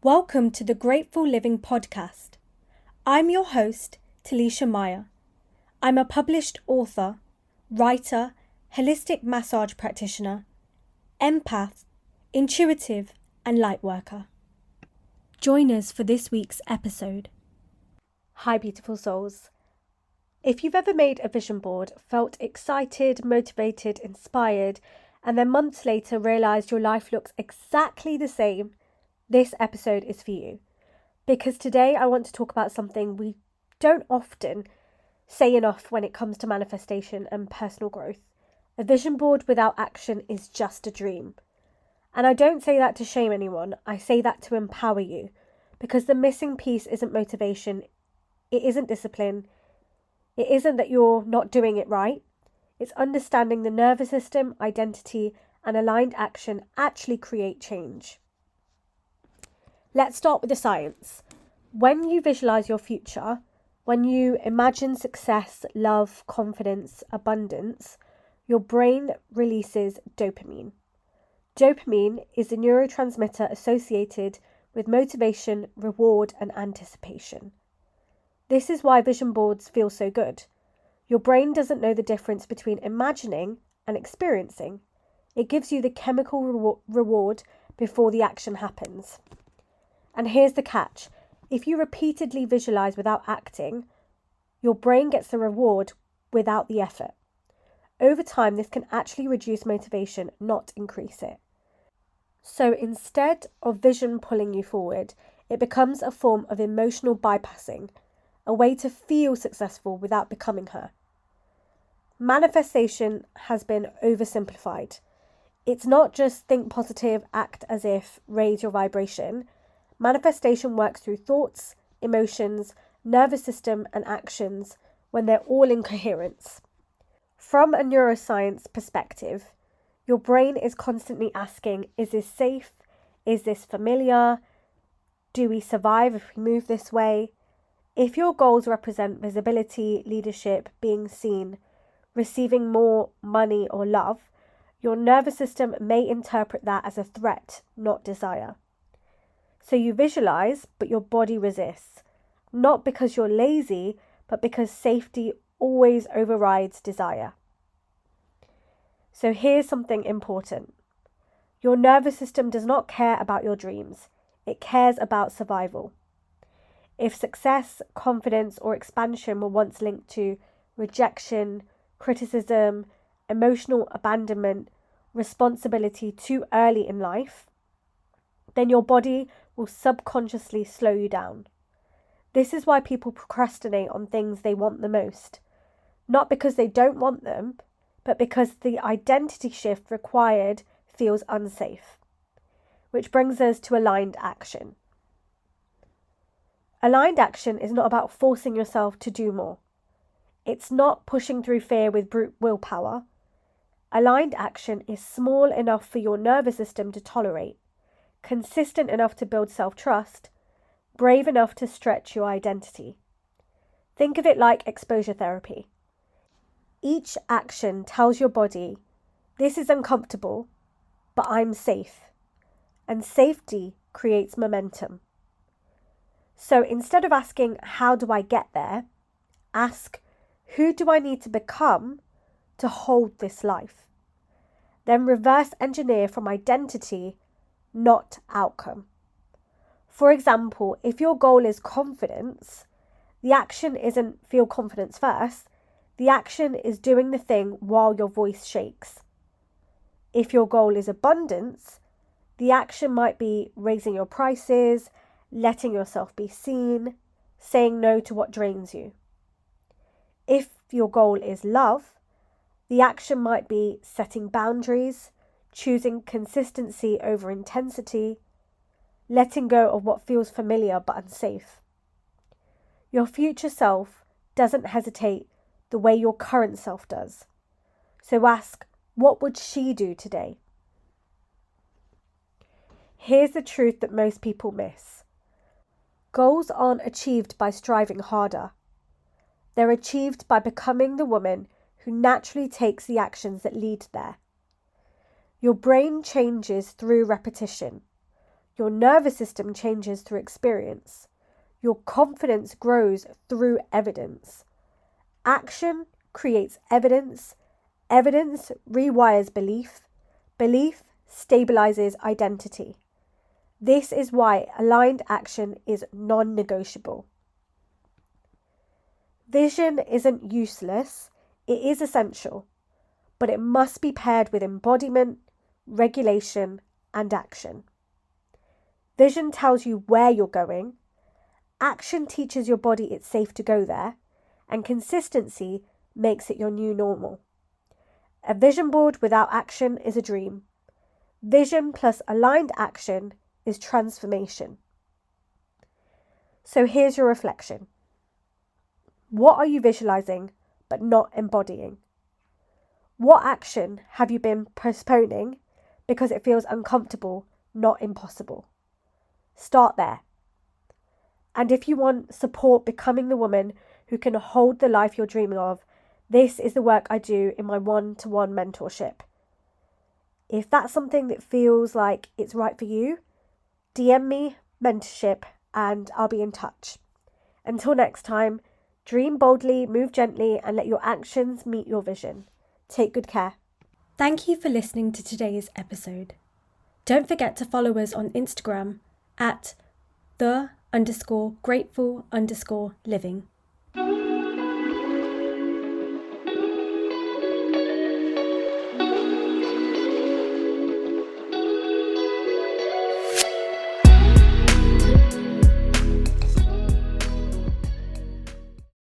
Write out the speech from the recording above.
Welcome to the Grateful Living podcast. I'm your host, Talisha Meyer. I'm a published author, writer, holistic massage practitioner, empath, intuitive, and light worker. Join us for this week's episode. Hi, beautiful souls. If you've ever made a vision board, felt excited, motivated, inspired, and then months later realised your life looks exactly the same, this episode is for you. Because today I want to talk about something we don't often say enough when it comes to manifestation and personal growth. A vision board without action is just a dream. And I don't say that to shame anyone, I say that to empower you. Because the missing piece isn't motivation, it isn't discipline, it isn't that you're not doing it right. It's understanding the nervous system, identity, and aligned action actually create change. Let's start with the science. When you visualize your future, when you imagine success, love, confidence, abundance, your brain releases dopamine. Dopamine is a neurotransmitter associated with motivation, reward, and anticipation. This is why vision boards feel so good. Your brain doesn't know the difference between imagining and experiencing. It gives you the chemical reward before the action happens. And here's the catch. If you repeatedly visualize without acting, your brain gets the reward without the effort. Over time, this can actually reduce motivation, not increase it. So instead of vision pulling you forward, it becomes a form of emotional bypassing, a way to feel successful without becoming her. Manifestation has been oversimplified. It's not just think positive, act as if, raise your vibration. Manifestation works through thoughts, emotions, nervous system, and actions when they're all in coherence. From a neuroscience perspective, your brain is constantly asking, is this safe? Is this familiar? Do we survive if we move this way? If your goals represent visibility, leadership, being seen, receiving more money or love, your nervous system may interpret that as a threat, not desire. So you visualize, but your body resists. Not because you're lazy, but because safety always overrides desire. So here's something important. Your nervous system does not care about your dreams. It cares about survival. If success, confidence, or expansion were once linked to rejection, criticism, emotional abandonment, responsibility too early in life, then your body will subconsciously slow you down. This is why people procrastinate on things they want the most. Not because they don't want them, but because the identity shift required feels unsafe. Which brings us to aligned action. Aligned action is not about forcing yourself to do more. It's not pushing through fear with brute willpower. Aligned action is small enough for your nervous system to tolerate, consistent enough to build self-trust, brave enough to stretch your identity. Think of it like exposure therapy. Each action tells your body, this is uncomfortable, but I'm safe. And safety creates momentum. So instead of asking, how do I get there? Ask, who do I need to become to hold this life? Then reverse engineer from identity, not outcome. For example, if your goal is confidence, the action isn't feel confidence first. The action is doing the thing while your voice shakes. If your goal is abundance, the action might be raising your prices, letting yourself be seen, saying no to what drains you. If your goal is love, the action might be setting boundaries, choosing consistency over intensity, letting go of what feels familiar but unsafe. Your future self doesn't hesitate the way your current self does. So ask, what would she do today? Here's the truth that most people miss. Goals aren't achieved by striving harder. They're achieved by becoming the woman who naturally takes the actions that lead there. Your brain changes through repetition. Your nervous system changes through experience. Your confidence grows through evidence. Action creates evidence. Evidence rewires belief. Belief stabilizes identity. This is why aligned action is non-negotiable. Vision isn't useless, it is essential, but it must be paired with embodiment, regulation, and action. Vision tells you where you're going, action teaches your body it's safe to go there, and consistency makes it your new normal. A vision board without action is a dream. Vision plus aligned action is transformation. So here's your reflection. What are you visualizing but not embodying? What action have you been postponing because it feels uncomfortable, not impossible? Start there. And if you want support becoming the woman who can hold the life you're dreaming of, this is the work I do in my one-to-one mentorship. If that's something that feels like it's right for you, DM me mentorship and I'll be in touch. Until next time, dream boldly, move gently, and let your actions meet your vision. Take good care. Thank you for listening to today's episode. Don't forget to follow us on Instagram at _the_grateful_living.